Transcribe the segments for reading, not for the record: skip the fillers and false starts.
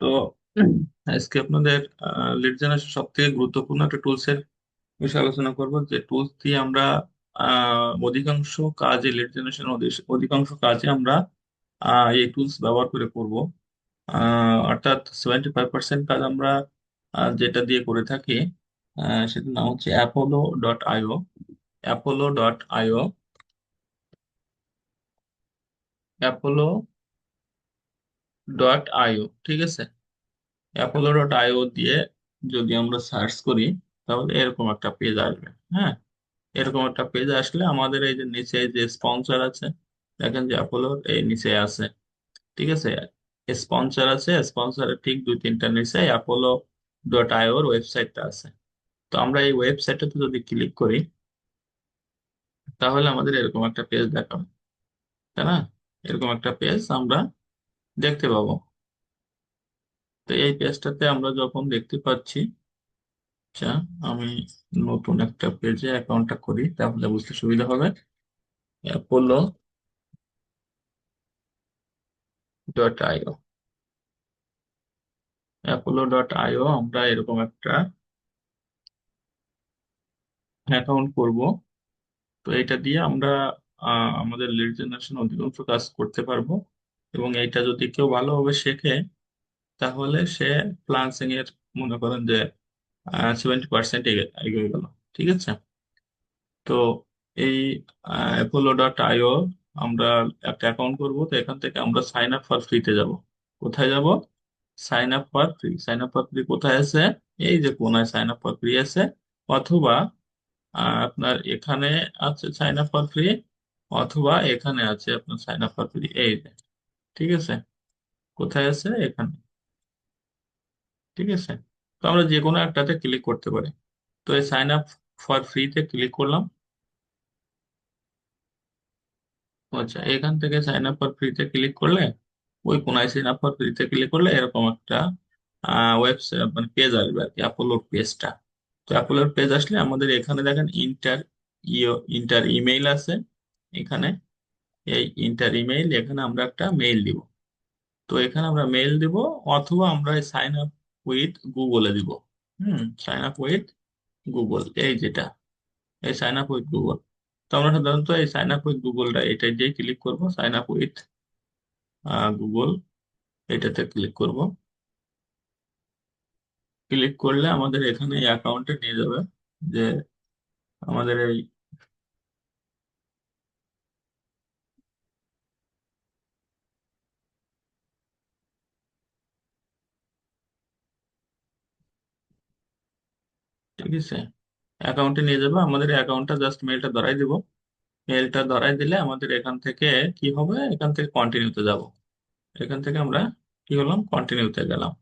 তো আজকে আপনাদের লিড জেনারেশন সব থেকে গুরুত্বপূর্ণ একটা টুলস এর বিষয়ে আলোচনা করব, যে টুলস দিয়ে আমরা অধিকাংশ কাজে লিড জেনারেশন অধিকাংশ কাজে আমরা এই টুলস ব্যবহার করে করব। অর্থাৎ 75% কাজ আমরা যেটা দিয়ে করে থাকি, সেটার নাম হচ্ছে অ্যাপোলো.io। অ্যাপোলো.io, অ্যাপোলো.io, ঠিক আছে। অ্যাপোলো.io দিয়ে যদি আমরা সার্চ করি, তাহলে এরকম একটা পেজ আসবে। হ্যাঁ, এরকম একটা পেজ আসলে আমাদের এই যে নিচে যে স্পন্সর আছে, দেখেন যে অ্যাপোলোর এই নিচে আছে, ঠিক আছে। স্পন্সর আছে, স্পন্সরের ঠিক দুই তিনটা নিচে অ্যাপোলো.io এর ওয়েবসাইটটা আছে। তো আমরা এই ওয়েবসাইটটাতে যদি ক্লিক করি, তাহলে আমাদের এরকম একটা পেজ দেখাবে, তাই না? এরকম একটা পেজ আমরা দেখতে পাবো। তো এই পেজটাতে আমরা যখন দেখতে পাচ্ছি, আচ্ছা, আমি নতুন একটা পেজে অ্যাকাউন্টটা করি, তাহলে বুঝতে সুবিধা হবে। অ্যাপোলো.io, অ্যাপোলো.io আমরা এরকম একটা অ্যাকাউন্ট করব। তো এটা দিয়ে আমরা আমাদের লিড জেনারেশন অধিকাংশ কাজ করতে পারবো। এবং এইটা যদি কেউ ভালোভাবে শেখে, তাহলে সে ফ্রিল্যান্সিং এর, মনে করেন যে 70% এগিয়ে গেল, ঠিক আছে। তো এই অ্যাপোলো.io আমরা একটা অ্যাকাউন্ট করব। তো এখান থেকে আমরা সাইন আপ ফর ফ্রিতে যাব। কোথায় যাব? Sign up for free. Sign up for free কোথায় আছে? এই যে কোনায় সাইন আপ ফর ফ্রি আছে। অথবা আপনার এখানে আছে সাইন আপ ফর ফ্রি, অথবা এখানে আছে আপনার সাইন আপ ফর ফ্রি, এই যে, ঠিক আছে। কোথায় আছে? এখানে, ঠিক আছে। তো আমরা যে কোনো একটাতে ক্লিক করতে পারি। তো এই সাইন আপ ফর ফ্রিতে ক্লিক করলাম। আচ্ছা, এখান থেকে সাইন আপ ফর ফ্রিতে ক্লিক করলে, ওই কোনায় সাইন আপ ফর ফ্রিতে ক্লিক করলে এরকম একটা ওয়েবসাইট মানে পেজ আসবে আর কি, অ্যাপোলোর পেজটা। তো অ্যাপোলোর পেজ আসলে আমাদের এখানে দেখেন ইন্টার ইমেইল আছে এখানে। এই ইন্টার ইমেইল, এখানে আমরা একটা মেইল দিব। তো এখানে আমরা মেইল দিব, অথবা আমরা সাইন আপ উইথ গুগলে দিব। সাইন আপ উইথ গুগল, এই যেটা, এই সাইন আপ উইথ গুগল। তো আমরা সাধারণত এই সাইন আপ উইথ গুগলটা এটাই দিয়ে ক্লিক করব, সাইন আপ উইথ গুগল, এটাতে ক্লিক করব। ক্লিক করলে আমাদের এখানে এই অ্যাকাউন্টে নিয়ে যাবে, যে আমাদের এই, ঠিক আছে, অ্যাকাউন্টে নিয়ে যাবে। আমাদের অ্যাকাউন্টটা জাস্ট মেলটা ধরাই দিব। মেলটা ধরাই দিলে আমাদের এখান থেকে কি হবে, এখান থেকে কন্টিনিউতে যাব। এখান থেকে আমরা কি হলাম, কন্টিনিউতে গেলাম।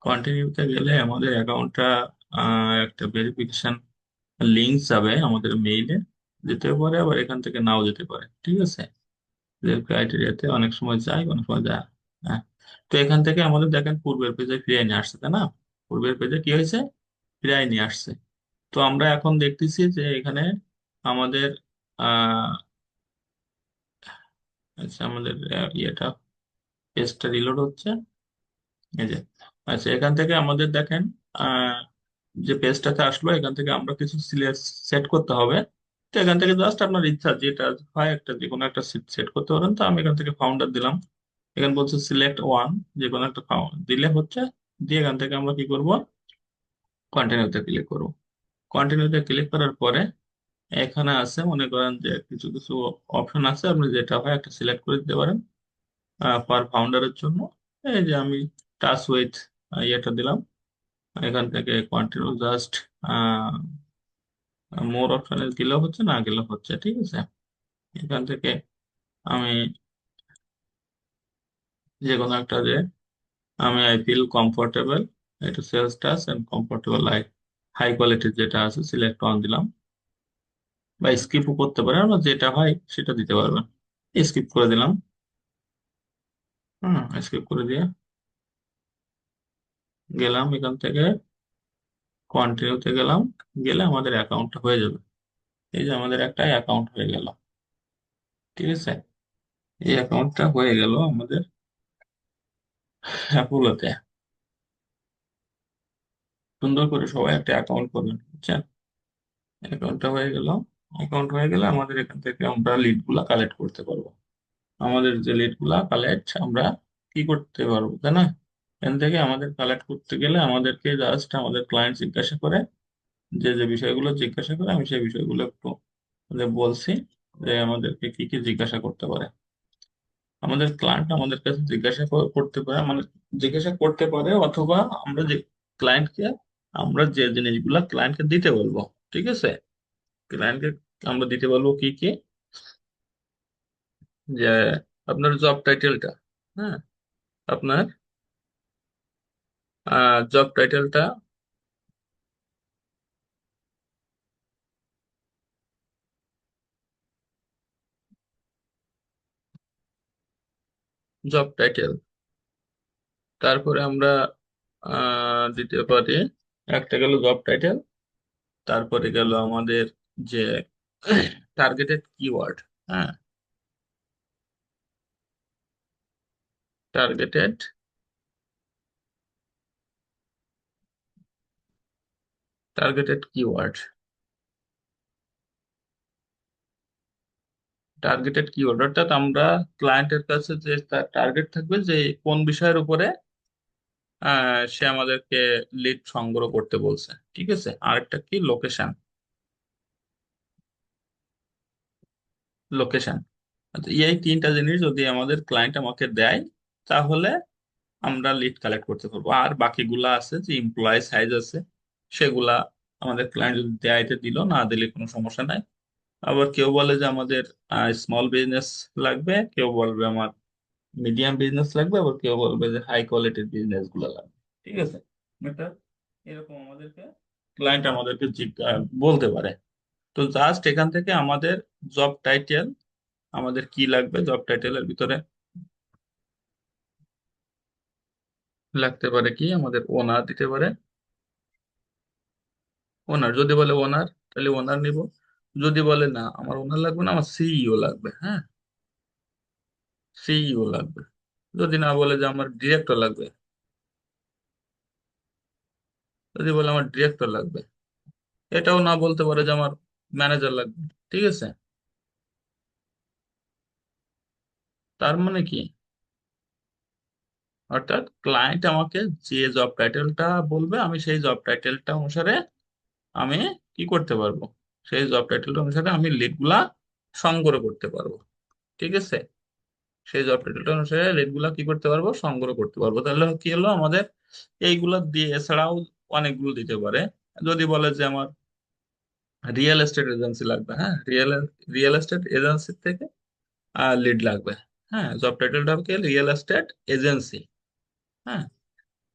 কন্টিনিউতে গেলে আমাদের অ্যাকাউন্টটা একটা ভেরিফিকেশন লিঙ্ক যাবে আমাদের মেইলে, যেতে পারে আবার এখান থেকে নাও যেতে পারে, ঠিক আছে। যে ক্রাইটেরিয়াতে অনেক সময় যায়, অনেক সময় যায় না। হ্যাঁ। তো এখান থেকে আমাদের দেখেন পূর্বের পেজে ফিরিয়ে নিয়ে আসছে, তাই না? পূর্বের পেজে কি হয়েছে, ফিরিয়ে নিয়ে আসছে। তো আমরা এখন দেখতেছি যে এখানে আমাদের আহ আচ্ছা, আমাদের ইয়েটা, পেজটা রিলোড হচ্ছে, এই যে। আচ্ছা, এখান থেকে আমাদের দেখেন আহ যে পেজটাতে আসলো, এখান থেকে আমরা কিছু সেট করতে হবে। তো এখান থেকে জাস্ট আপনার ইচ্ছা যেটা হয়, একটা যে কোনো একটা সেট করতে পারেন। তো আমি এখান থেকে ফাউন্ডার দিলাম। এখানে বলছে সিলেক্ট ওয়ান, যে কোনো একটা দিলে হচ্ছে। দিয়ে এখান থেকে আমরা কি করব, কন্টিনিউতে ক্লিক করব। কন্টিনিউতে ক্লিক করার পরে এখানে আছে, মনে করেন যে কিছু কিছু অপশন আছে, আপনি যেটা হয় একটা সিলেক্ট করে দিতে পারেন পার ফাউন্ডারের জন্য। এই যে আমি টাচ উইথ ইয়েটা দিলাম। এখান থেকে কন্টিনিউ জাস্ট মোর অপশনে গেলেও হচ্ছে, না গেলেও হচ্ছে, ঠিক আছে। এখান থেকে আমি যে কোনো একটা, যে আমি আই ফিল কমফোর্টেবল, এটা সেলস টাস এন্ড কমফোর্টেবল লাইফ, হাই কোয়ালিটির যেটা আছে সিলেক্ট অন দিলাম। বা স্কিপও করতে পারেন, বা যেটা হয় সেটা দিতে পারবেন। স্কিপ করে দিলাম। স্কিপ করে দিয়ে গেলাম এখান থেকে, কন্টিনিউতে গেলাম। গেলে আমাদের অ্যাকাউন্টটা হয়ে যাবে। এই যে আমাদের একটা অ্যাকাউন্ট হয়ে গেল, ঠিক আছে। এই অ্যাকাউন্টটা হয়ে গেল আমাদের অ্যাপোলোতে। সুন্দর করে সবাই একটা অ্যাকাউন্ট করবেন, বুঝছেন? অ্যাকাউন্টটা হয়ে গেল। অ্যাকাউন্ট হয়ে গেলে আমাদের এখান থেকে আমরা লিড গুলা কালেক্ট করতে পারবো। আমাদের যে লিড গুলা কালেক্ট আমরা কি করতে পারবো, তাই না? এখান থেকে আমাদের কালেক্ট করতে গেলে আমাদেরকে জাস্ট আমাদের ক্লায়েন্ট জিজ্ঞাসা করে, যে যে বিষয়গুলো জিজ্ঞাসা করে আমি সেই বিষয়গুলো একটু ওদের বলছি, যে আমাদেরকে কি কি জিজ্ঞাসা করতে পারে। আমাদের ক্লায়েন্ট আমাদের কাছে জিজ্ঞাসা করতে পারে, মানে জিজ্ঞাসা করতে পারে, অথবা আমরা যে ক্লায়েন্টকে আমরা যে জিনিসগুলা ক্লায়েন্টকে দিতে বলবো, ঠিক আছে? ক্লায়েন্টকে আমরা দিতে বলবো কি কি, যে আপনার জব টাইটেলটা, হ্যাঁ, আপনার জব টাইটেলটা, জব টাইটেল, তারপরে আমরা দিতে পারি, একটা গেল জব টাইটেল, তারপরে গেল আমাদের যে টার্গেটেড কিওয়ার্ড, হ্যাঁ, targeted targeted keyword, targeted keyword অর্থাৎ আমরা ক্লায়েন্টের কাছে যে তার টার্গেট থাকবে যে কোন বিষয়ের উপরে সে আমাদেরকে লিড সংগ্রহ করতে বলছে, ঠিক আছে? আরেকটা কি, লোকেশন, লোকেশন। আচ্ছা, এই তিনটা জিনিস যদি আমাদের ক্লায়েন্ট আমাকে দেয়, তাহলে আমরা লিড কালেক্ট করতে পারবো। আর বাকিগুলা আছে যে এমপ্লয় সাইজ আছে, সেগুলা আমাদের ক্লায়েন্ট যদি দেয়তে দিল, না দিলে কোনো সমস্যা নাই। আবার কেউ বলে যে আমাদের স্মল বিজনেস লাগবে, কেউ বলবে আমার মিডিয়াম বিজনেস লাগবে, আবার কেউ বলবে যে হাই কোয়ালিটির বিজনেস গুলো লাগবে, ঠিক আছে? এটা এরকম আমাদেরকে ক্লায়েন্ট আমাদেরকে বলতে পারে। তো জাস্ট এখান থেকে আমাদের জব টাইটেল, আমাদের কি লাগবে জব টাইটেলের ভিতরে লাগতে পারে কি, আমাদের ওনার দিতে পারে। ওনার যদি বলে ওনার, তাহলে ওনার নিব। যদি বলে না আমার ওনার লাগবে না, আমার সিইও লাগবে, হ্যাঁ, সিইও লাগবে। যদি না বলে যে আমার ডিরেক্টর লাগবে, যদি বলে আমার ডিরেক্টর লাগবে, এটাও না বলতে পারে যে আমার ম্যানেজার লাগবে, ঠিক আছে? তার মানে কি, অর্থাৎ ক্লায়েন্ট আমাকে যে জব টাইটেলটা বলবে, আমি সেই জব টাইটেলটা অনুসারে আমি কি করতে পারবো, সেই জব টাইটেলটা অনুসারে আমি লিড গুলা সংগ্রহ করতে পারবো, ঠিক আছে? সেই জব টাইটেলটা অনুসারে লিড গুলা কি করতে পারবো, সংগ্রহ করতে পারবো। তাহলে কি হলো আমাদের, এইগুলা দিয়ে এছাড়াও অনেকগুলো দিতে পারে। যদি বলে যে আমার রিয়েল এস্টেট এজেন্সি লাগবে, হ্যাঁ, রিয়েল এস্টেট এজেন্সি থেকে লিড লাগবে, হ্যাঁ, জব টাইটেলটা কি, রিয়েল এস্টেট এজেন্সি, হ্যাঁ।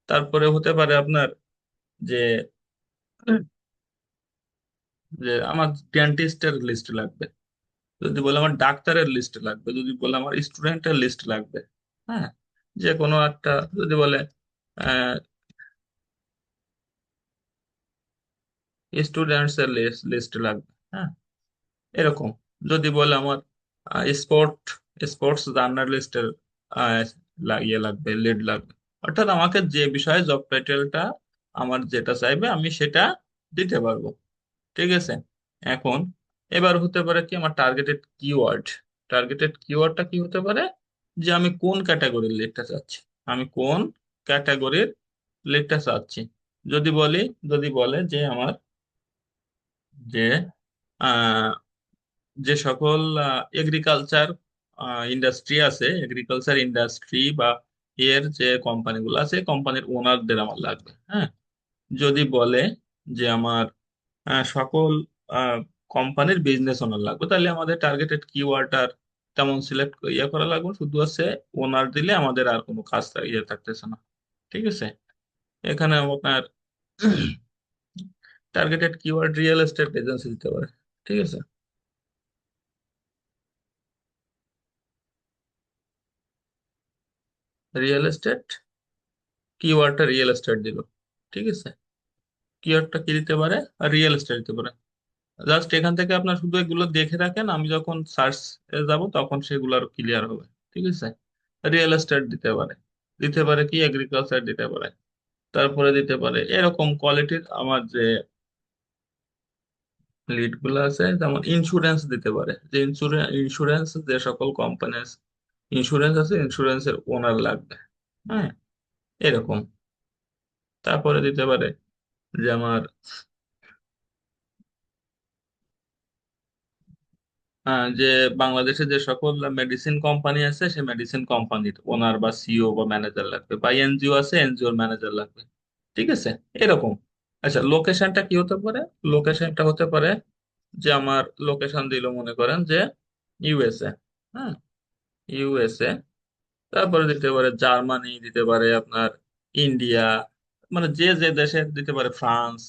তারপরে হতে পারে আপনার যে যে আমার ডেন্টিস্টের লিস্ট লাগবে, যদি বলে আমার ডাক্তারের লিস্ট লাগবে, যদি বলে আমার স্টুডেন্টের লিস্ট লাগবে, হ্যাঁ, যে কোনো একটা, যদি বলে স্টুডেন্টস এর লিস্ট লাগবে, হ্যাঁ, এরকম। যদি বলে আমার স্পোর্ট স্পোর্টস জার্নালিস্টের ইয়ে লাগবে, লিড লাগবে। অর্থাৎ আমাকে যে বিষয়ে জব টাইটেলটা আমার যেটা চাইবে আমি সেটা দিতে পারবো, ঠিক আছে? এখন এবার হতে পারে কি, আমার টার্গেটেড কিওয়ার্ড, টার্গেটেড কিওয়ার্ডটা কি হতে পারে, যে আমি কোন ক্যাটাগরির লিডটা চাচ্ছি, আমি কোন ক্যাটাগরির লিডটা চাচ্ছি। যদি বলি, যদি বলে যে আমার যে আহ, যে সকল এগ্রিকালচার ইন্ডাস্ট্রি আছে, এগ্রিকালচার ইন্ডাস্ট্রি বা এর যে কোম্পানিগুলো আছে, কোম্পানির ওনারদের আমার লাগবে, হ্যাঁ। যদি বলে যে আমার সকল কোম্পানির বিজনেস ওনার লাগবে, তাহলে আমাদের টার্গেটেড কিওয়ার্ড আর তেমন সিলেক্ট ইয়ে করা লাগবে, শুধু আছে ওনার দিলে আমাদের আর কোনো কাজ ইয়ে থাকতেছে না, ঠিক আছে? এখানে আপনার targeted keyword real estate agency দিতে পারে, ঠিক আছে? রিয়েল এস্টেট, কিওয়ার্ডটা রিয়েল এস্টেট দিল, ঠিক আছে? কিওয়ার্ডটা কি দিতে পারে, আর রিয়েল এস্টেট দিতে পারে। জাস্ট এখান থেকে আপনার শুধু এগুলো দেখে রাখেন, আমি যখন সার্চ যাব তখন সেগুলো আরো ক্লিয়ার হবে, ঠিক আছে? রিয়েল এস্টেট দিতে পারে, দিতে পারে কি, এগ্রিকালচার দিতে পারে, তারপরে দিতে পারে এরকম কোয়ালিটির আমার যে লিড গুলো আছে, যেমন ইন্স্যুরেন্স দিতে পারে, যে ইন্স্যুরেন্স যে সকল কোম্পানি ইন্স্যুরেন্স আছে, ইন্স্যুরেন্সের ওনার লাগবে। হ্যাঁ, এরকম। তারপরে দিতে পারে যে আমার যে বাংলাদেশে যে সকল মেডিসিন কোম্পানি আছে, সে মেডিসিন কোম্পানির ওনার বা সিইও বা ম্যানেজার লাগবে, বা এনজিও আছে এনজিওর ম্যানেজার লাগবে। ঠিক আছে, এরকম। আচ্ছা, লোকেশনটা কি হতে পারে? লোকেশনটা হতে পারে যে আমার লোকেশন দিল মনে করেন যে ইউএসএ। হ্যাঁ, ইউএসএ। তারপরে দিতে পারে জার্মানি, দিতে পারে আপনার ইন্ডিয়া, মানে যে যে দেশের, দিতে পারে ফ্রান্স।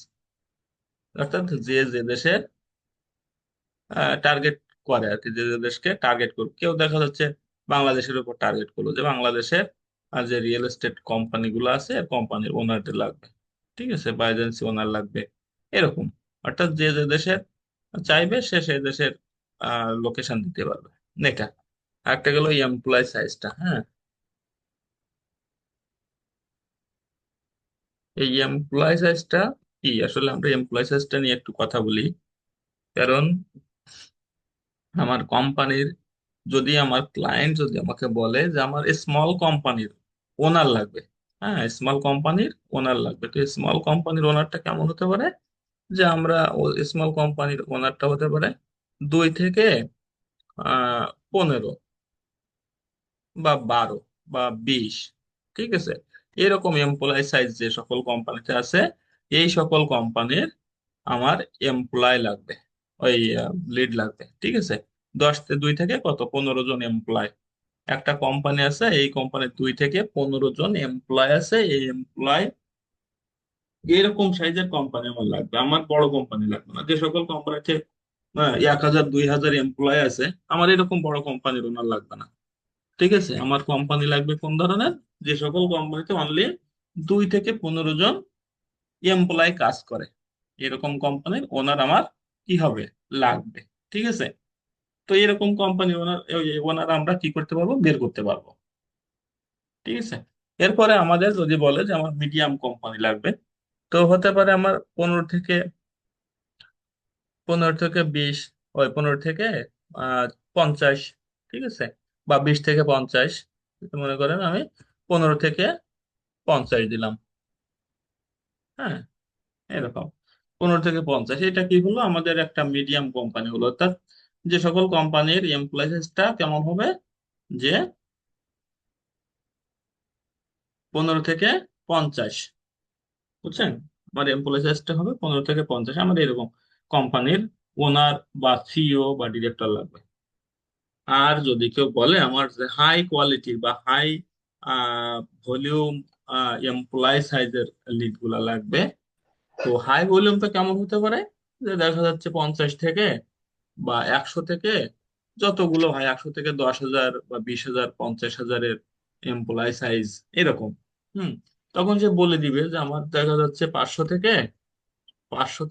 অর্থাৎ যে যে দেশের টার্গেট করে আর কি, যে যে দেশকে টার্গেট করবে। কেউ দেখা যাচ্ছে বাংলাদেশের উপর টার্গেট করলো, যে বাংলাদেশের যে রিয়েল এস্টেট কোম্পানি গুলো আছে, কোম্পানির ওনারদের লাগবে। ঠিক আছে, বা এজেন্সি ওনার লাগবে, এরকম। অর্থাৎ যে যে দেশের চাইবে, সে সেই দেশের লোকেশন দিতে পারবে। এটা একটা গেল এমপ্লয় সাইজটা। হ্যাঁ, এই এমপ্লয় সাইজটা কি, আসলে আমরা এমপ্লয় সাইজটা নিয়ে একটু কথা বলি। কারণ আমার কোম্পানির, যদি আমার ক্লায়েন্ট যদি আমাকে বলে যে আমার স্মল কোম্পানির ওনার লাগবে, হ্যাঁ, স্মল কোম্পানির ওনার লাগবে, তো স্মল কোম্পানির ওনারটা কেমন হতে পারে? যে আমরা স্মল কোম্পানির ওনারটা হতে পারে 2 থেকে 15 বা 12 বা 20। ঠিক আছে, এরকম এমপ্লয় সাইজ যে সকল কোম্পানিতে আছে, এই সকল কোম্পানির আমার এমপ্লয় লাগবে, ওই লিড লাগবে। ঠিক আছে, 2 থেকে কত 15 জন এমপ্লয়। একটা কোম্পানি আছে, এই কোম্পানির 2 থেকে 15 জন এমপ্লয় আছে, এই এমপ্লয় এরকম সাইজের কোম্পানি আমার লাগবে। আমার বড় কোম্পানি লাগবে না, যে সকল কোম্পানিতে 1,000 2,000 এমপ্লয় আছে, আমার এরকম বড় কোম্পানির ওনার লাগবে না। ঠিক আছে, আমার কোম্পানি লাগবে কোন ধরনের? যে সকল কোম্পানিতে অনলি 2 থেকে 15 জন এমপ্লয় কাজ করে, এরকম কোম্পানির ওনার আমার কি হবে? লাগবে। ঠিক আছে, তো এরকম কোম্পানি ওনার, ওনার আমরা কি করতে পারবো? বের করতে পারবো। ঠিক আছে, এরপরে আমাদের যদি বলে যে আমার মিডিয়াম কোম্পানি লাগবে, তো হতে পারে আমার 15 থেকে 20, ওই 15 থেকে 50। ঠিক আছে, বা 20 থেকে 50। মনে করেন আমি 15 থেকে 50 দিলাম। হ্যাঁ, এরকম 15 থেকে 50, এটা কি হলো? আমাদের একটা মিডিয়াম কোম্পানি হলো। অর্থাৎ যে সকল কোম্পানির এমপ্লয়িজটা কেমন হবে? যে 15 থেকে 50। বুঝছেন? আমার এমপ্লয়িজটা হবে 15 থেকে 50, আমার এরকম কোম্পানির ওনার বা সিইও বা ডিরেক্টর লাগবে। আর যদি কেউ বলে আমার যে হাই কোয়ালিটির বা হাই ভলিউম এমপ্লয় সাইজের লিড গুলা লাগবে, তো হাই ভলিউমটা কেমন হতে পারে? যে দেখা যাচ্ছে 50 থেকে বা 100 থেকে, যতগুলো হয়, 100 থেকে 10,000 বা 20,000 50,000-এর এমপ্লয় সাইজ, এরকম। হুম, তখন সে বলে দিবে যে আমার দেখা যাচ্ছে 500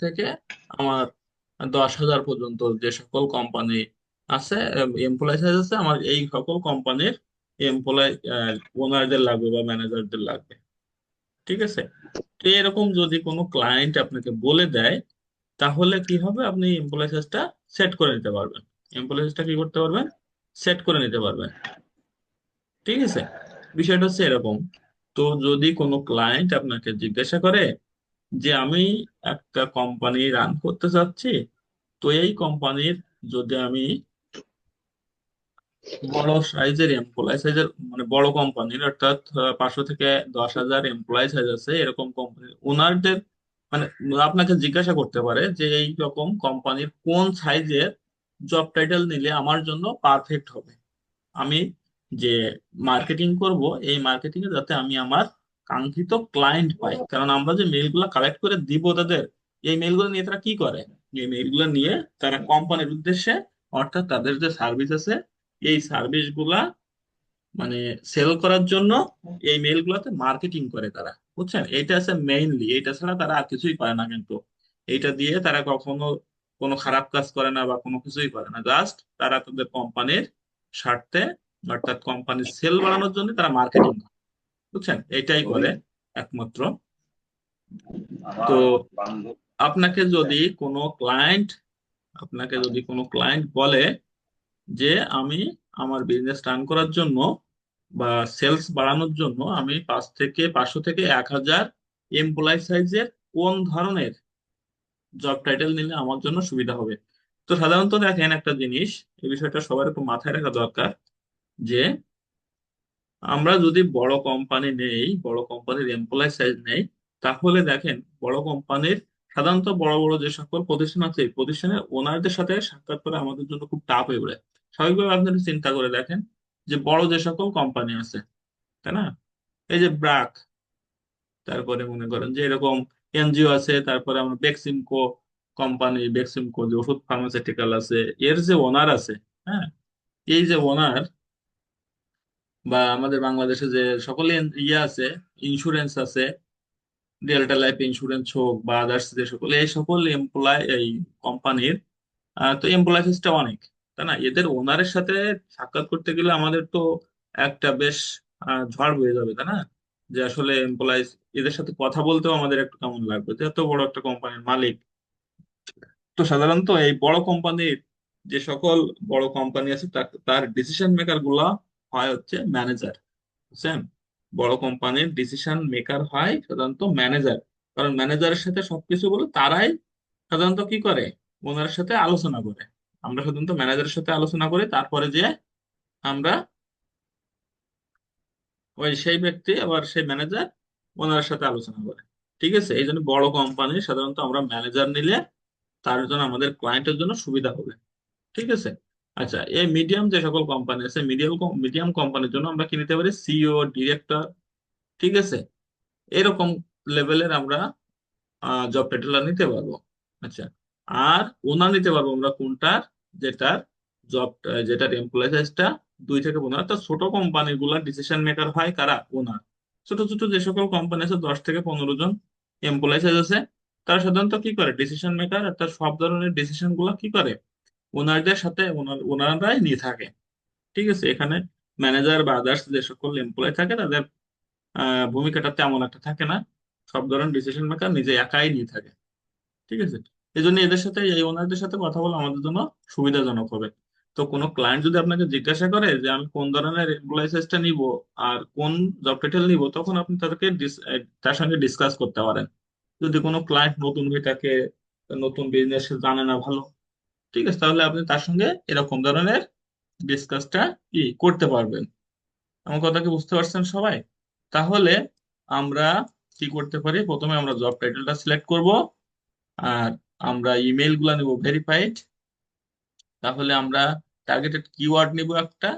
থেকে আমার 10,000 পর্যন্ত যে সকল কোম্পানি আছে, এমপ্লয় সাইজ আছে, আমার এই সকল কোম্পানির এমপ্লয় ওনারদের লাগবে বা ম্যানেজারদের লাগবে। ঠিক আছে, তো এরকম যদি কোনো ক্লায়েন্ট আপনাকে বলে দেয়, তাহলে কি হবে? আপনি এমপ্লয় সাইজটা সেট করে নিতে পারবেন। এমপ্লয় সাইজটা কি করতে পারবেন? সেট করে নিতে পারবেন। ঠিক আছে, বিষয়টা হচ্ছে এরকম। তো যদি কোনো ক্লায়েন্ট আপনাকে জিজ্ঞাসা করে যে আমি একটা কোম্পানি রান করতে চাচ্ছি, তো এই কোম্পানির যদি আমি বড় সাইজের এমপ্লয় সাইজের, মানে বড় কোম্পানির, অর্থাৎ 500 থেকে 10,000 এমপ্লয় সাইজ আছে, এরকম কোম্পানির ওনারদের, মানে আপনাকে জিজ্ঞাসা করতে পারে যে এই রকম কোম্পানির কোন সাইজের জব টাইটেল নিলে আমার জন্য পারফেক্ট হবে। আমি যে মার্কেটিং করব, এই মার্কেটিং এ যাতে আমি আমার কাঙ্ক্ষিত ক্লায়েন্ট পাই। কারণ আমরা যে মেইলগুলো কালেক্ট করে দিব তাদের, এই মেইলগুলো নিয়ে তারা কি করে? এই মেইলগুলো নিয়ে তারা কোম্পানির উদ্দেশ্যে, অর্থাৎ তাদের যে সার্ভিস আছে, এই সার্ভিস গুলা মানে সেল করার জন্য এই মেইলগুলোতে মার্কেটিং করে তারা। বুঝছেন? এইটা আছে মেইনলি, এইটা ছাড়া তারা আর কিছুই পারে না কিন্তু। এইটা দিয়ে তারা কখনো কোনো খারাপ কাজ করে না বা কোনো কিছুই করে না, জাস্ট তারা তাদের কোম্পানির স্বার্থে, অর্থাৎ কোম্পানির সেল বাড়ানোর জন্য তারা মার্কেটিং করে। বুঝছেন? এইটাই করে একমাত্র। তো আপনাকে যদি কোনো ক্লায়েন্ট আপনাকে যদি কোনো ক্লায়েন্ট বলে যে আমি আমার বিজনেস রান করার জন্য বা সেলস বাড়ানোর জন্য আমি 500 থেকে 1000 এমপ্লয় সাইজের কোন ধরনের জব টাইটেল নিলে আমার জন্য সুবিধা হবে। তো সাধারণত দেখেন একটা জিনিস, এই বিষয়টা সবার একটু মাথায় রাখা দরকার যে আমরা যদি বড় কোম্পানি নেই, বড় কোম্পানির এমপ্লয় সাইজ নেই, তাহলে দেখেন বড় কোম্পানির সাধারণত বড় বড় যে সকল প্রতিষ্ঠান আছে এই প্রতিষ্ঠানের ওনারদের সাথে সাক্ষাৎ করা আমাদের জন্য খুব টাফ হয়ে পড়ে। স্বাভাবিকভাবে আপনি একটু চিন্তা করে দেখেন যে বড় যে সকল কোম্পানি আছে, তাই না, এই যে ব্রাক, তারপরে মনে করেন যে এরকম এনজিও আছে, তারপরে আমরা বেক্সিমকো কোম্পানি, বেক্সিমকো যে ওষুধ ফার্মাসিউটিক্যাল আছে, এর যে ওনার আছে, হ্যাঁ, এই যে ওনার, বা আমাদের বাংলাদেশে যে সকলে ইয়ে আছে, ইন্স্যুরেন্স আছে, ডেল্টা লাইফ ইন্স্যুরেন্স হোক বা আদার্স যে সকল, এই সকল এমপ্লয় এই কোম্পানির তো এমপ্লয় ফিসটা অনেক, তাই না, এদের ওনারের সাথে সাক্ষাৎ করতে গেলে আমাদের তো একটা বেশ ঝড় বয়ে যাবে, তাই না, যে আসলে এমপ্লয়িজ এদের সাথে কথা বলতেও আমাদের একটু কেমন লাগবে, যে এত বড় একটা কোম্পানির মালিক। তো সাধারণত এই বড় কোম্পানির যে সকল বড় কোম্পানি আছে তার ডিসিশন মেকার গুলা হয় হচ্ছে ম্যানেজার, বুঝছেন। বড় কোম্পানির ডিসিশন মেকার হয় সাধারণত ম্যানেজার, কারণ ম্যানেজারের সাথে সবকিছু বলে তারাই সাধারণত কি করে, ওনার সাথে আলোচনা করে। আমরা সাধারণত ম্যানেজারের সাথে আলোচনা করি, তারপরে যে আমরা ওই সেই ব্যক্তি আবার সেই ম্যানেজার ওনার সাথে আলোচনা করে। ঠিক আছে, এই জন্য বড় কোম্পানি সাধারণত আমরা ম্যানেজার নিলে তার জন্য আমাদের ক্লায়েন্টের জন্য সুবিধা হবে। ঠিক আছে। আচ্ছা, এই মিডিয়াম যে সকল কোম্পানি আছে, মিডিয়াম মিডিয়াম কোম্পানির জন্য আমরা কি নিতে পারি, সিইও, ডিরেক্টর, ঠিক আছে, এরকম লেভেলের আমরা জব টাইটেল নিতে পারবো। আচ্ছা, আর ওনার নিতে পারবো আমরা কোনটার, যেটার জব, যেটার এমপ্লয় সাইজটা 2 থেকে 15। অর্থাৎ ছোট কোম্পানি গুলার ডিসিশন মেকার হয় কারা, ওনার। ছোট ছোট যে সকল কোম্পানি আছে 10 থেকে 15 জন এমপ্লয় সাইজ আছে, তারা সাধারণত কি করে, ডিসিশন মেকার, অর্থাৎ সব ধরনের ডিসিশন গুলা কি করে, ওনারদের সাথে ওনারাই নিয়ে থাকে। ঠিক আছে, এখানে ম্যানেজার বা আদার্স যে সকল এমপ্লয় থাকে তাদের ভূমিকাটা তেমন একটা থাকে না, সব ধরনের ডিসিশন মেকার নিজে একাই নিয়ে থাকে। ঠিক আছে, এই জন্য এদের সাথে, এই ওনারদের সাথে কথা বলা আমাদের জন্য সুবিধাজনক হবে। তো কোনো ক্লায়েন্ট যদি আপনাকে জিজ্ঞাসা করে যে আমি কোন ধরনের এমপ্লয় সাইজটা নিব আর কোন জব টাইটেল নিব, তখন আপনি তাদেরকে তার সঙ্গে ডিসকাস করতে পারেন। যদি কোনো ক্লায়েন্ট নতুন হয়ে থাকে, নতুন বিজনেস জানে না ভালো, ঠিক আছে, তাহলে আপনি তার সঙ্গে এরকম ধরনের ডিসকাসটা কি করতে পারবেন। আমার কথা কি বুঝতে পারছেন সবাই? তাহলে আমরা কি করতে পারি, প্রথমে আমরা জব টাইটেলটা সিলেক্ট করব, আর আমরা ইমেল গুলা নিব ভেরিফাইড। তাহলে আমরা টার্গেটেড কিওয়ার্ড নিব একটা,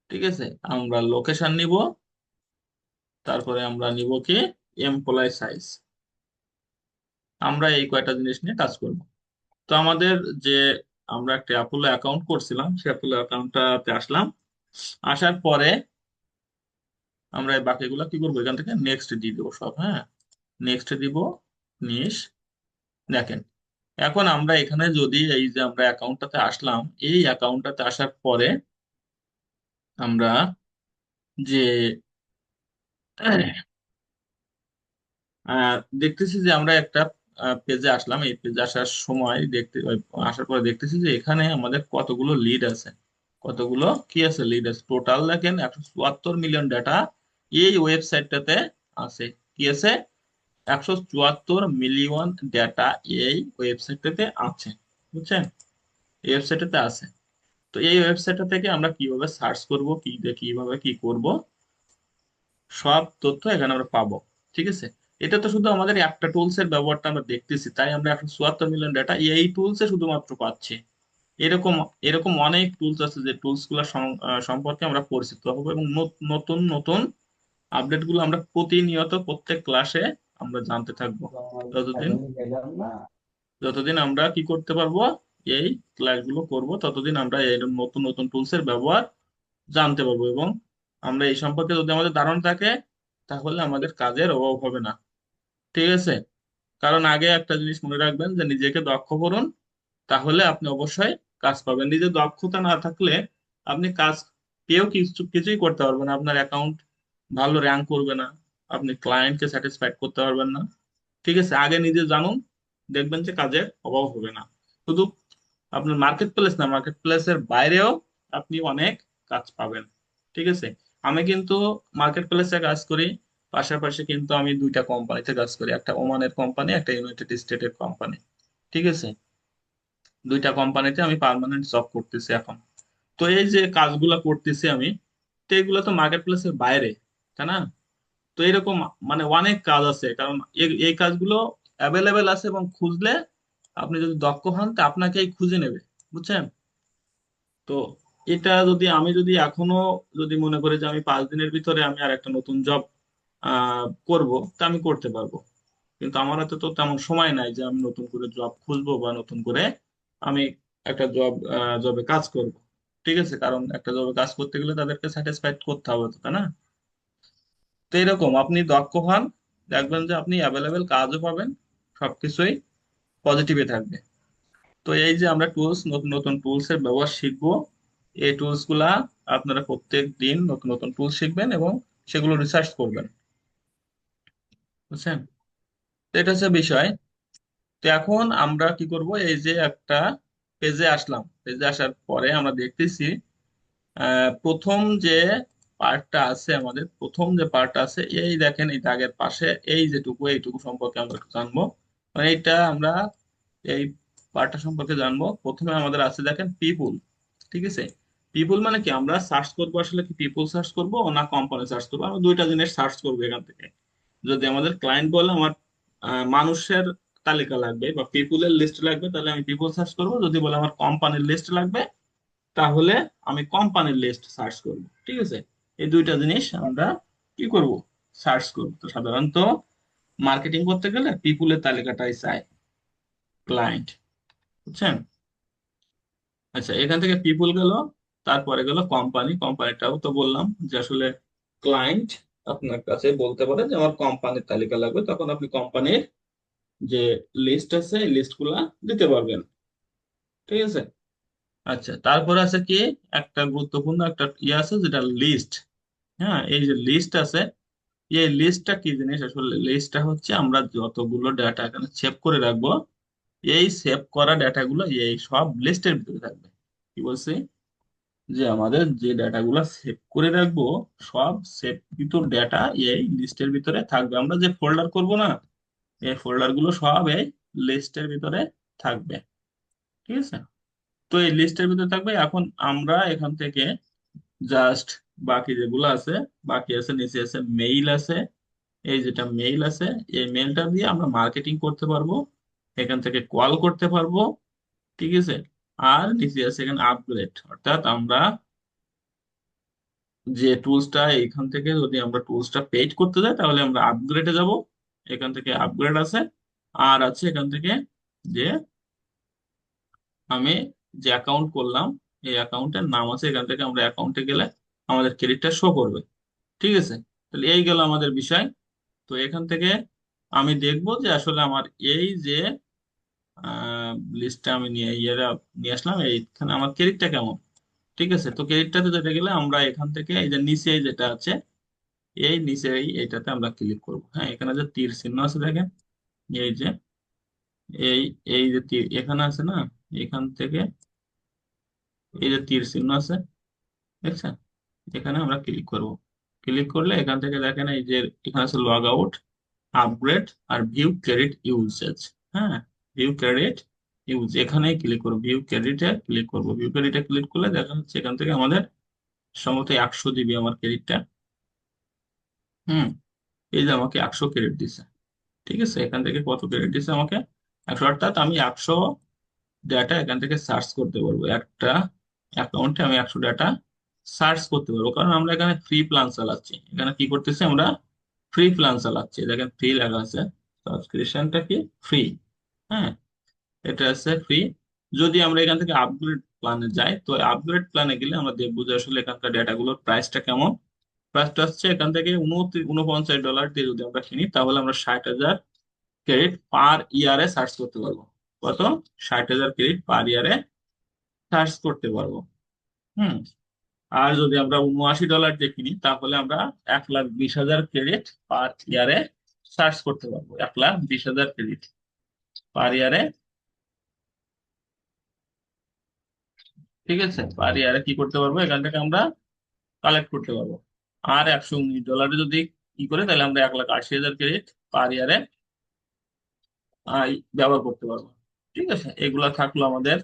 ঠিক আছে, আমরা লোকেশন নিব, তারপরে আমরা নিব কি, এমপ্লয় সাইজ। আমরা এই কয়টা জিনিস নিয়ে কাজ করব। তো আমাদের যে আমরা একটা অ্যাপোলো অ্যাকাউন্ট করছিলাম, সেই অ্যাপোলো অ্যাকাউন্টটাতে আসলাম। আসার পরে আমরা এই বাকিগুলো কি করবো, এখান থেকে নেক্সট দিয়ে দেবো সব, হ্যাঁ, নেক্সট দিব। নিস, দেখেন, এখন আমরা এখানে যদি এই যে আমরা অ্যাকাউন্টটাতে আসলাম, এই অ্যাকাউন্টটাতে আসার পরে আমরা যে দেখতেছি যে আমরা একটা পেজে আসলাম, এই পেজে আসার সময় আসার পরে দেখতেছি যে এখানে আমাদের কতগুলো লিড আছে, কতগুলো কি আছে, লিড আছে। টোটাল দেখেন 174 মিলিয়ন ডাটা এই ওয়েবসাইটটাতে আছে। কি আছে, 174 মিলিয়ন ডাটা এই ওয়েবসাইটটাতে আছে, বুঝছেন, এই ওয়েবসাইটটাতে আছে। তো এই ওয়েবসাইটটা থেকে আমরা কিভাবে সার্চ করব, কিভাবে কি করব, সব তথ্য এখানে আমরা পাবো। ঠিক আছে, এটা তো শুধু আমাদের একটা টুলস এর ব্যবহারটা আমরা দেখতেছি, তাই আমরা 174 মিলিয়ন ডাটা এই টুলস এ শুধুমাত্র পাচ্ছি। এরকম এরকম অনেক টুলস আছে যে টুলস গুলো সম্পর্কে আমরা পরিচিত হবো, এবং নতুন নতুন আপডেট গুলো আমরা প্রতিনিয়ত প্রত্যেক ক্লাসে আমরা জানতে থাকবো। ততদিন যতদিন আমরা কি করতে পারবো, এই ক্লাসগুলো করব, ততদিন আমরা এই নতুন নতুন টুলস এর ব্যবহার জানতে পারবো, এবং আমরা এই সম্পর্কে যদি আমাদের ধারণা থাকে, তাহলে আমাদের কাজের অভাব হবে না। ঠিক আছে, কারণ আগে একটা জিনিস মনে রাখবেন যে নিজেকে দক্ষ করুন, তাহলে আপনি অবশ্যই কাজ পাবেন। নিজের দক্ষতা না থাকলে আপনি কাজ পেয়েও কিছুই করতে পারবেন না, আপনার অ্যাকাউন্ট ভালো র্যাঙ্ক করবে না। আপনি ক্লায়েন্টকে স্যাটিসফাইড করতে পারবেন না। ঠিক আছে, আগে নিজে জানুন, দেখবেন যে কাজের অভাব হবে না। শুধু আপনার মার্কেট প্লেস না, মার্কেট প্লেসের বাইরেও আপনি অনেক কাজ পাবেন। ঠিক আছে, আমি কিন্তু মার্কেট প্লেসে কাজ করি, পাশাপাশি কিন্তু আমি দুইটা কোম্পানিতে কাজ করি, একটা ওমানের কোম্পানি, একটা ইউনাইটেড স্টেটের কোম্পানি। ঠিক আছে, দুইটা কোম্পানিতে আমি পার্মানেন্ট জব করতেছি এখন। তো এই যে কাজগুলা করতেছি আমি, তো এগুলো তো মার্কেট প্লেসের বাইরে, তাই না? তো এরকম মানে অনেক কাজ আছে, কারণ এই কাজগুলো অ্যাভেলেবেল আছে, এবং খুঁজলে আপনি যদি দক্ষ হন তা আপনাকেই খুঁজে নেবে, বুঝছেন? তো এটা যদি আমি যদি এখনো যদি মনে করি যে আমি 5 দিনের ভিতরে আমি আর একটা নতুন জব করব, তা আমি করতে পারবো। কিন্তু আমার হাতে তো তেমন সময় নাই যে আমি নতুন করে জব খুঁজবো বা নতুন করে আমি একটা জবে কাজ করব। ঠিক আছে, কারণ একটা জবে কাজ করতে গেলে তাদেরকে স্যাটিসফাইড করতে হবে তো, তাই না? তো এরকম আপনি দক্ষ হন, দেখবেন যে আপনি অ্যাভেলেবেল কাজও পাবেন, সবকিছুই পজিটিভে থাকবে। তো এই যে আমরা টুলস, নতুন নতুন টুলস এর ব্যবহার শিখবো, এই টুলস গুলা আপনারা প্রত্যেক দিন নতুন নতুন টুলস শিখবেন এবং সেগুলো রিসার্চ করবেন, বুঝছেন? তো এটা হচ্ছে বিষয়। তো এখন আমরা কি করব, এই যে একটা পেজে আসলাম, পেজে আসার পরে আমরা দেখতেছি প্রথম যে পার্টটা আছে, আমাদের প্রথম যে পার্টটা আছে, এই দেখেন এই দাগের পাশে এই যেটুকু, এইটুকু সম্পর্কে আমরা একটু জানবো। মানে এইটা আমরা এই পার্টটা সম্পর্কে জানবো। প্রথমে আমাদের আছে দেখেন পিপুল। ঠিক আছে, পিপুল মানে কি, আমরা সার্চ করবো আসলে কি পিপুল সার্চ করবো না কোম্পানি সার্চ করবো, আমরা দুইটা জিনিস সার্চ করবো এখান থেকে। যদি আমাদের ক্লায়েন্ট বলে আমার মানুষের তালিকা লাগবে বা পিপুলের লিস্ট লাগবে, তাহলে আমি পিপুল সার্চ করবো। যদি বলে আমার কোম্পানির লিস্ট লাগবে, তাহলে আমি কোম্পানির লিস্ট সার্চ করব। ঠিক আছে, এই দুইটা জিনিস আমরা কি করব, সার্চ করব। তো সাধারণত মার্কেটিং করতে গেলে পিপুলের তালিকাটাই চাই ক্লায়েন্ট, বুঝছেন? আচ্ছা, এখান থেকে পিপুল গেল, তারপরে গেল কোম্পানি। কোম্পানিটাও তো বললাম যে আসলে ক্লায়েন্ট আপনার কাছে বলতে পারে যে আমার কোম্পানির তালিকা লাগবে, তখন আপনি কোম্পানির যে লিস্ট আছে এই লিস্ট গুলা দিতে পারবেন। ঠিক আছে। আচ্ছা, তারপরে আছে কি, একটা গুরুত্বপূর্ণ একটা ইয়ে আছে যেটা লিস্ট। হ্যাঁ, এই যে লিস্ট আছে, এই লিস্টটা কি জিনিস, আসলে লিস্টটা হচ্ছে আমরা যতগুলো ডাটা এখানে সেভ করে রাখবো, এই সেভ করা ডাটাগুলো এই সব লিস্টের ভিতরে থাকবে। কি বলছি, যে আমাদের যে ডাটাগুলো সেভ করে রাখবো, সব সেভ ভিতর ডাটা এই লিস্টের ভিতরে থাকবে। আমরা যে ফোল্ডার করব না, এই ফোল্ডার গুলো সব এই লিস্টের ভিতরে থাকবে। ঠিক আছে, তো এই লিস্টের ভিতরে থাকবে। এখন আমরা এখান থেকে জাস্ট বাকি যেগুলো আছে, বাকি আছে নিচে আছে মেইল আছে, এই যেটা মেইল আছে, এই মেইলটা দিয়ে আমরা মার্কেটিং করতে পারবো, এখান থেকে কল করতে পারবো। ঠিক আছে, আর নিচে আছে এখানে আপগ্রেড, অর্থাৎ আমরা যে টুলসটা এখান থেকে যদি আমরা টুলসটা পেইড করতে যাই, তাহলে আমরা আপগ্রেডে যাব, এখান থেকে আপগ্রেড আছে। আর আছে এখান থেকে যে আমি যে অ্যাকাউন্ট করলাম, এই অ্যাকাউন্টের নাম আছে, এখান থেকে আমরা অ্যাকাউন্টে গেলে আমাদের ক্রেডিটটা শো করবে। ঠিক আছে, তাহলে এই গেল আমাদের বিষয়। তো এখান থেকে আমি দেখবো যে আসলে আমার এই যে লিস্টটা আমি নিয়ে আসলাম, এইখানে আমার ক্রেডিটটা কেমন। ঠিক আছে, তো ক্রেডিটটাতে যেটা গেলে আমরা এখান থেকে এই যে নিচে যেটা আছে, এই নিচে এইটাতে আমরা ক্লিক করব। হ্যাঁ, এখানে যে তীর চিহ্ন আছে দেখেন, এই যে এই এই যে তীর এখানে আছে না, এখান থেকে এই যে তীর চিহ্ন আছে, দেখছেন? এখানে আমরা ক্লিক করব। ক্লিক করলে এখান থেকে দেখেন এই যে এখানে আছে লগ আউট, আপগ্রেড আর ভিউ ক্রেডিট ইউজেজ। হ্যাঁ, ভিউ ক্রেডিট ইউজ, এখানেই ক্লিক করবো, ভিউ ক্রেডিটে ক্লিক করবো। ভিউ ক্রেডিটে ক্লিক করলে দেখা যাচ্ছে এখান থেকে আমাদের সম্ভবত 100 জিবি আমার ক্রেডিটটা। হুম, এই যে আমাকে 100 ক্রেডিট দিছে। ঠিক আছে, এখান থেকে কত ক্রেডিট দিছে আমাকে, 100, অর্থাৎ আমি 100 ডাটা এখান থেকে সার্চ করতে পারবো। একটা অ্যাকাউন্টে আমি 100 ডাটা সার্চ করতে পারবো, কারণ আমরা এখানে ফ্রি প্ল্যান চালাচ্ছি। এখানে কি করতেছি, আমরা ফ্রি প্ল্যান চালাচ্ছি, দেখেন ফ্রি লেখা আছে, সাবস্ক্রিপশনটা কি ফ্রি। হ্যাঁ, এটা আছে ফ্রি। যদি আমরা এখান থেকে আপগ্রেড প্ল্যানে যাই, তো আপগ্রেড প্ল্যানে গেলে আমরা দেখবো যে আসলে এখানকার ডেটাগুলোর প্রাইসটা কেমন। প্রাইসটা হচ্ছে এখান থেকে $49 দিয়ে যদি আমরা কিনি, তাহলে আমরা 60,000 ক্রেডিট পার ইয়ারে সার্চ করতে পারবো। কত? 60,000 ক্রেডিট পার ইয়ারে সার্চ করতে পারবো। হুম, আর যদি আমরা $79 দিয়ে কিনি তাহলে আমরা 1,20,000 ক্রেডিট পার ইয়ারে সার্চ করতে পারবো। 1,20,000 ক্রেডিট পার ইয়ারে, ঠিক আছে, পার ইয়ারে কি করতে পারবো, এখান থেকে আমরা কালেক্ট করতে পারবো। আর $119 যদি কি করে, তাহলে আমরা 1,80,000 ক্রেডিট পার ইয়ারে ব্যবহার করতে পারবো। ঠিক আছে, এগুলা থাকলো আমাদের।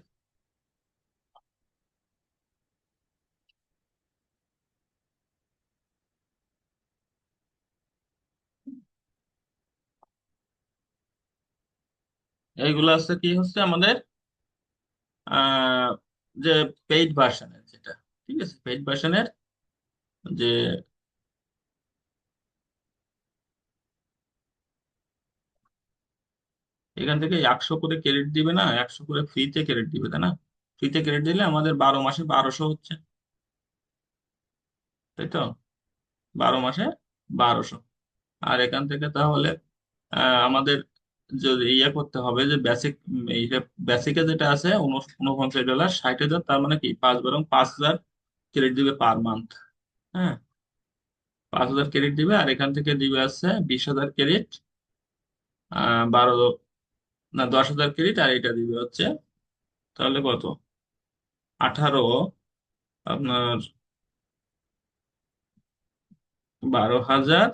এইগুলা হচ্ছে কি হচ্ছে আমাদের আহ যে পেইড ভার্সনের যেটা, ঠিক আছে, পেইড ভার্সনের যে এখান থেকে 100 করে ক্রেডিট দিবে না, 100 করে ফ্রিতে ক্রেডিট দিবে, তাই না? ফ্রিতে ক্রেডিট দিলে আমাদের 12 মাসে 1200 হচ্ছে, তাই তো? 12 মাসে 1200। আর এখান থেকে তাহলে আমাদের যদি ইয়ে করতে হবে যে বেসিক, এই যে বেসিকে যেটা আছে $49, 60,000, তার মানে কি 5 × 5,000 ক্রেডিট দিবে পার মান্থ। হ্যাঁ, 5,000 ক্রেডিট দিবে, আর এখান থেকে দিবে আছে 20,000 ক্রেডিট, 12, না 10,000 ক্রেডিট, আর এটা দিবে হচ্ছে তাহলে কত, 18, আপনার 12,000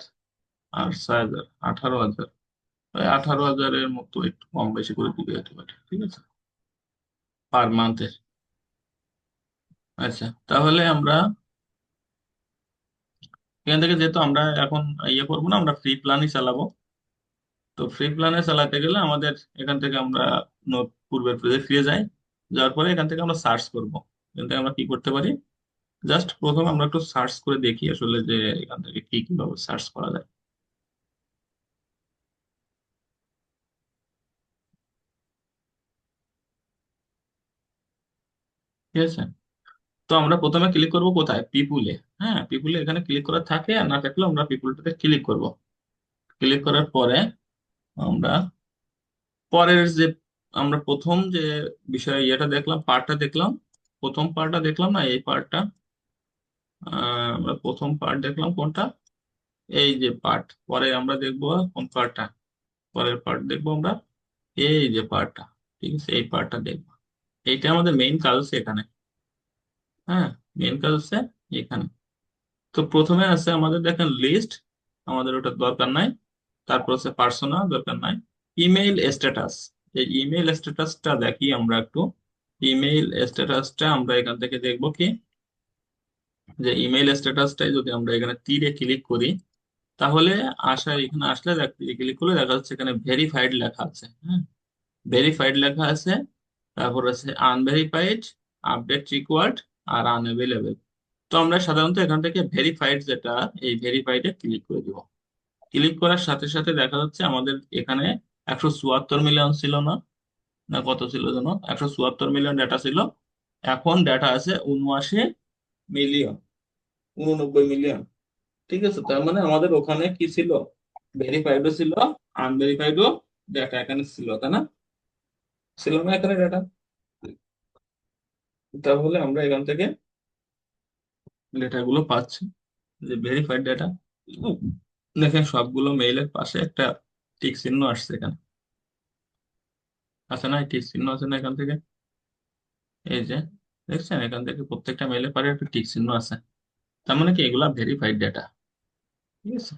আর 6,000, 18,000। ওই 18,000-এর মতো একটু কম বেশি করে দিবে হতে পারে, ঠিক আছে, পার মান্থে। আচ্ছা, তাহলে আমরা এখান থেকে যেহেতু আমরা এখন ইয়ে করবো না, আমরা ফ্রি প্ল্যানই চালাবো। তো ফ্রি প্ল্যানে চালাতে গেলে আমাদের এখান থেকে আমরা পূর্বের পেজে ফিরে যাই। যাওয়ার পরে এখান থেকে আমরা সার্চ করব। এখান থেকে আমরা কি করতে পারি, জাস্ট প্রথমে আমরা একটু সার্চ করে দেখি আসলে যে এখান থেকে কি কিভাবে সার্চ করা যায়। ঠিক আছে, তো আমরা প্রথমে ক্লিক করব কোথায়, পিপুলে। হ্যাঁ, পিপুলে এখানে ক্লিক করা থাকে, আর না থাকলে আমরা পিপুলটাতে ক্লিক করব। ক্লিক করার পরে আমরা পরের যে আমরা প্রথম যে বিষয় ইয়েটা দেখলাম, পার্টটা দেখলাম, প্রথম পার্টটা দেখলাম না, এই পার্টটা, আমরা প্রথম পার্ট দেখলাম কোনটা, এই যে পার্ট। পরে আমরা দেখবো কোন পার্টটা, পরের পার্ট দেখবো আমরা এই যে পার্টটা, ঠিক আছে, এই পার্টটা দেখবো। এইটা আমাদের মেইন কাজ হচ্ছে এখানে। হ্যাঁ, মেইন কাজ হচ্ছে এখানে। তো প্রথমে আছে আমাদের দেখেন লিস্ট, আমাদের ওটা দরকার নাই। তারপর হচ্ছে পার্সোনা, দরকার নাই। ইমেইল স্ট্যাটাস, এই ইমেইল স্ট্যাটাসটা দেখি আমরা একটু। ইমেইল স্ট্যাটাসটা আমরা এখান থেকে দেখবো কি, যে ইমেইল স্ট্যাটাসটাই যদি আমরা এখানে তীরে ক্লিক করি, তাহলে এখানে আসলে ক্লিক করলে দেখা যাচ্ছে এখানে ভেরিফাইড লেখা আছে। হ্যাঁ, ভেরিফাইড লেখা আছে, তারপর আছে আনভেরিফাইড, আপডেট রিকোয়ার্ড, আর আনঅ্যাভেলেবেল। তো আমরা সাধারণত এখান থেকে ভেরিফাইড যেটা, এই ভেরিফাইডে ক্লিক করে দিব। ক্লিক করার সাথে সাথে দেখা যাচ্ছে আমাদের এখানে 174 মিলিয়ন ছিল না, না কত ছিল যেন, 174 মিলিয়ন ডাটা ছিল। এখন ডাটা আছে 79 মিলিয়ন, 89 মিলিয়ন। ঠিক আছে, তার মানে আমাদের ওখানে কি ছিল, ভেরিফাইডও ছিল, আনভেরিফাইডও ডাটা এখানে ছিল, তাই না? ছিল না এখানে ডাটা? তাহলে আমরা এখান থেকে ডেটাগুলো পাচ্ছি, যে ভেরিফাইড ডাটা। দেখেন সবগুলো মেইলের পাশে একটা টিক চিহ্ন আসছে এখানে, আছে না, টিক চিহ্ন আছে না এখান থেকে, এই যে দেখছেন এখান থেকে প্রত্যেকটা মেইলের পাশে একটা টিক চিহ্ন আছে। তার মানে কি এগুলা ভেরিফাইড ডাটা, ঠিক আছে।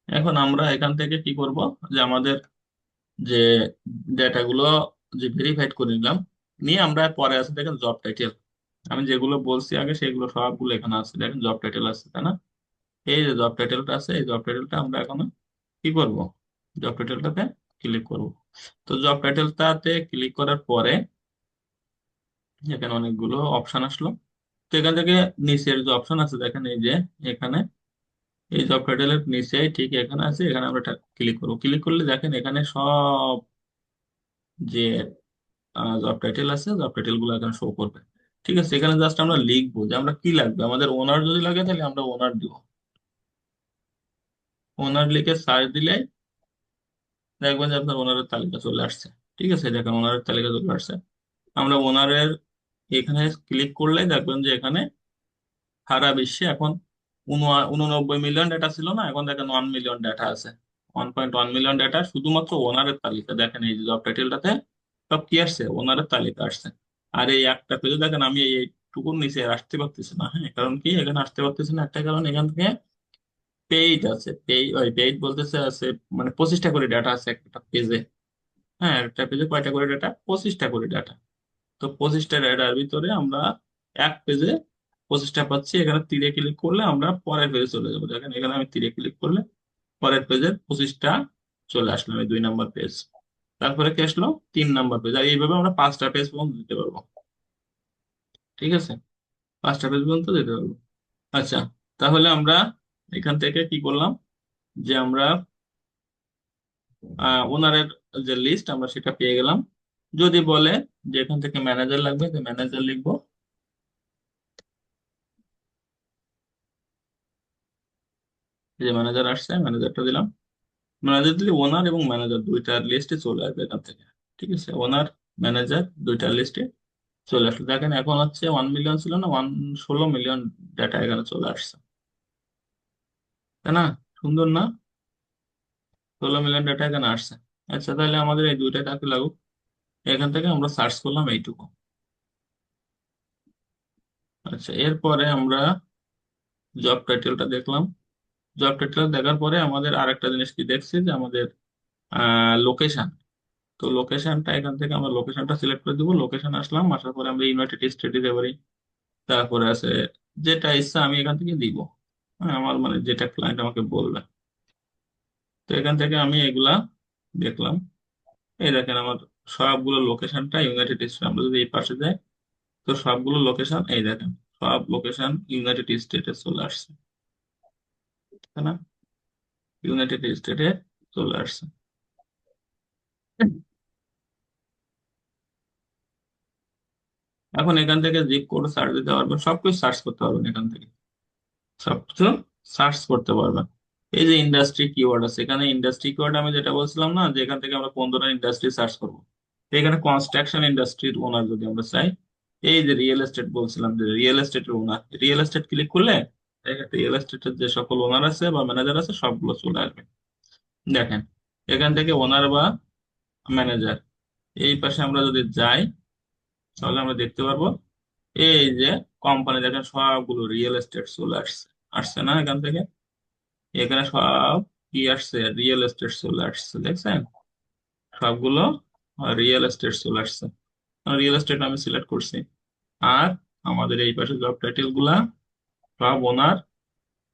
এখন আমরা এখান থেকে কি করব, যে আমাদের যে ডেটাগুলো যে ভেরিফাইড করে নিলাম, নিয়ে আমরা পরে আছে দেখেন জব টাইটেল। আমি যেগুলো বলছি আগে সেগুলো সবগুলো এখানে আছে, দেখেন জব টাইটেল আছে, তাই না? এই যে জব টাইটেলটা আছে, এই জব টাইটেলটা আমরা এখন কি করব, জব টাইটেলটাতে ক্লিক করব। তো জব টাইটেলটাতে ক্লিক করার পরে এখানে অনেকগুলো অপশন আসলো। তো এখান থেকে নিচের যে অপশন আছে দেখেন, এই যে এখানে এই জব টাইটেলের নিচে ঠিক এখানে আছে, এখানে আমরা ক্লিক করবো। ক্লিক করলে দেখেন এখানে সব যে জব টাইটেল আছে, জব টাইটেল গুলো এখানে শো করবে। ঠিক আছে, এখানে জাস্ট আমরা লিখবো যে আমরা কি লাগবে, আমাদের ওনার যদি লাগে তাহলে আমরা ওনার দিব। ওনার লিখে সার্চ দিলে দেখবেন যে আপনার ওনারের তালিকা চলে আসছে। ঠিক আছে, দেখেন ওনারের তালিকা চলে আসছে। আমরা ওনারের এখানে ক্লিক করলে দেখবেন যে এখানে সারা বিশ্বে এখন 89 মিলিয়ন ডেটা ছিল না, এখন দেখেন 1 মিলিয়ন ডেটা আছে। 1.1 মিলিয়ন ডেটা শুধুমাত্র ওনারের তালিকা। দেখেন এই যে জব টাইটেলটাতে সব কি আসছে, ওনারের তালিকা আসছে। আর এই একটা পেজে দেখেন আমি এইটুকুর নিচে আর আসতে পারতেছি না। হ্যাঁ, কারণ কি এখানে আসতে পারতেছি না, একটা কারণ এখান থেকে পেইড আছে, ওই পেইড বলতেছে আছে, মানে 25টা করে ডাটা আছে একটা পেজে। হ্যাঁ, একটা পেজে কয়টা করে ডাটা, 25টা করে ডাটা। তো 25টা ডাটার ভিতরে আমরা এক পেজে 25টা পাচ্ছি। এখানে তীরে ক্লিক করলে আমরা পরের পেজে চলে যাবো। দেখেন এখানে আমি তীরে ক্লিক করলে পরের পেজের 25টা চলে আসলাম, এই 2 নম্বর পেজ। তারপরে কি আসলো, 3 নম্বর পেজ। আর এইভাবে আমরা 5টা পেজ পর্যন্ত দিতে পারবো। ঠিক আছে, 5টা পেজ পর্যন্ত দিতে পারবো। আচ্ছা, তাহলে আমরা এখান থেকে কি করলাম, যে আমরা ওনারের যে লিস্ট আমরা সেটা পেয়ে গেলাম। যদি বলে যে এখান থেকে ম্যানেজার লাগবে, তো ম্যানেজার লিখবো। এই যে ম্যানেজার আসছে, ম্যানেজারটা দিলাম। ম্যানেজার দিলে ওনার এবং ম্যানেজার দুইটার লিস্টে চলে আসবে এখান থেকে। ঠিক আছে, ওনার ম্যানেজার দুইটার লিস্টে চলে আসলো। দেখেন এখন হচ্ছে 1 মিলিয়ন ছিল না, 16 মিলিয়ন ডাটা এখানে চলে আসছে। তাই না? সুন্দর না? 16 মিলিয়ন ডাটা এখানে আসছে। আচ্ছা, তাহলে আমাদের এই দুইটা কাকে লাগুক। এখান থেকে আমরা সার্চ করলাম এইটুকু। আচ্ছা, এরপরে আমরা জব টাইটেলটা দেখলাম। জব টাইটেল দেখার পরে আমাদের আরেকটা জিনিস কি দেখছি, যে আমাদের লোকেশন। তো লোকেশনটা এখান থেকে আমরা লোকেশনটা সিলেক্ট করে দিব। লোকেশন আসলাম, আসার পরে আমরা ইউনাইটেড স্টেট দিতে পারি। তারপরে আছে যেটা ইচ্ছা আমি এখান থেকে দিব। হ্যাঁ, আমার মানে যেটা ক্লায়েন্ট আমাকে বলবে। তো এখান থেকে আমি এগুলা দেখলাম। এই দেখেন আমার সবগুলো লোকেশনটা ইউনাইটেড স্টেট। আমরা যদি এই পাশে যাই, তো সবগুলো লোকেশন এই দেখেন, সব লোকেশন ইউনাইটেড স্টেটে চলে আসছে। তাই না? ইউনাইটেড স্টেটে চলে আসছে। এখন এখান থেকে জিপ কোড সার্চ দিতে পারবেন, সবকিছু সার্চ করতে পারবেন এখান থেকে, সবকিছু সার্চ করতে পারবেন। এই যে ইন্ডাস্ট্রি কিওয়ার্ড আছে, এখানে ইন্ডাস্ট্রি কিওয়ার্ড আমি যেটা বলছিলাম না, যে এখান থেকে আমরা কোন ধরনের ইন্ডাস্ট্রি সার্চ করবো। তো এখানে কনস্ট্রাকশন ইন্ডাস্ট্রির ওনার যদি আমরা চাই, এই যে রিয়েল এস্টেট বলছিলাম, যে রিয়েল এস্টেটের ওনার, রিয়েল এস্টেট ক্লিক করলে রিয়েল এস্টেটের যে সকল ওনার আছে বা ম্যানেজার আছে সবগুলো চলে আসবে। দেখেন এখান থেকে ওনার বা ম্যানেজার, এই পাশে আমরা যদি যাই, তাহলে আমরা দেখতে পারবো এই যে কোম্পানি, দেখেন সবগুলো রিয়েল এস্টেট চলে আসছে। আসছে না এখান থেকে? এখানে সব কি আসছে, রিয়েল এস্টেট চলে আসছে, দেখছেন? সবগুলো রিয়েল এস্টেট চলে আসছে। রিয়েল এস্টেট আমি সিলেক্ট করছি। আর আমাদের এই পাশে জব টাইটেল গুলা সব ওনার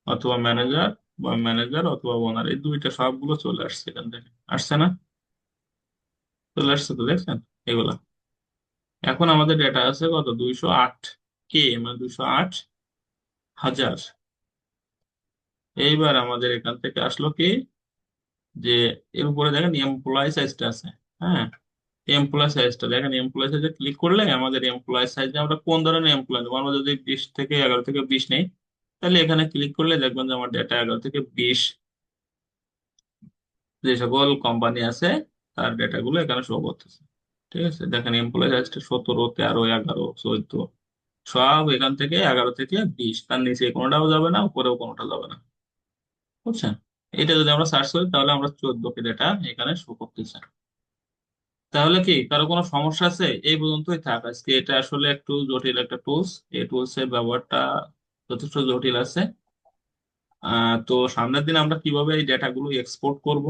অথবা ম্যানেজার, বা ম্যানেজার অথবা ওনার, এই দুইটা সবগুলো চলে আসছে এখান থেকে। আসছে না? চলে আসছে তো, দেখছেন এগুলা। এখন আমাদের ডেটা আছে কত, 208 কে, মানে 208,000। এইবার আমাদের এখান থেকে আসলো কি, যে এর উপরে দেখেন এমপ্লয় সাইজটা আছে। হ্যাঁ, এমপ্লয় সাইজটা দেখেন, এমপ্লয় সাইজে ক্লিক করলে আমাদের এমপ্লয় সাইজে আমরা কোন ধরনের এমপ্লয় নেবো। আমরা যদি 11 থেকে 20 নেই, তাহলে এখানে ক্লিক করলে দেখবেন যে আমার ডেটা 11 থেকে 20 যে সকল কোম্পানি আছে তার ডেটা গুলো এখানে শো করতেছে। ঠিক আছে, দেখেন এমপ্লয় সাইজটা 17, 13, 11, 14 সব এখান থেকে 11 থেকে 20, তার নিচে কোনোটাও যাবে না, উপরেও কোনোটা যাবে না। বুঝছেন? এটা যদি আমরা সার্চ করি তাহলে আমরা 14 কে ডেটা এখানে শো করতেছে। তাহলে কি কারো কোনো সমস্যা আছে? এই পর্যন্তই থাক আজকে। এটা আসলে একটু জটিল একটা টুলস, এই টুলস এর ব্যবহারটা যথেষ্ট জটিল আছে। তো সামনের দিন আমরা কিভাবে এই ডেটাগুলো এক্সপোর্ট করব,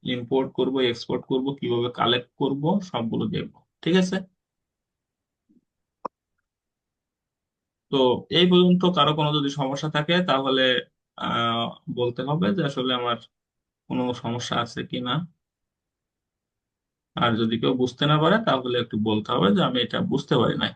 ইম্পোর্ট করব, এক্সপোর্ট করব, কিভাবে কালেক্ট করব, সবগুলো দেখবো। ঠিক আছে? তো এই পর্যন্ত কারো কোনো যদি সমস্যা থাকে তাহলে আহ বলতে হবে যে আসলে আমার কোনো সমস্যা আছে কি না। আর যদি কেউ বুঝতে না পারে তাহলে একটু বলতে হবে যে আমি এটা বুঝতে পারি না।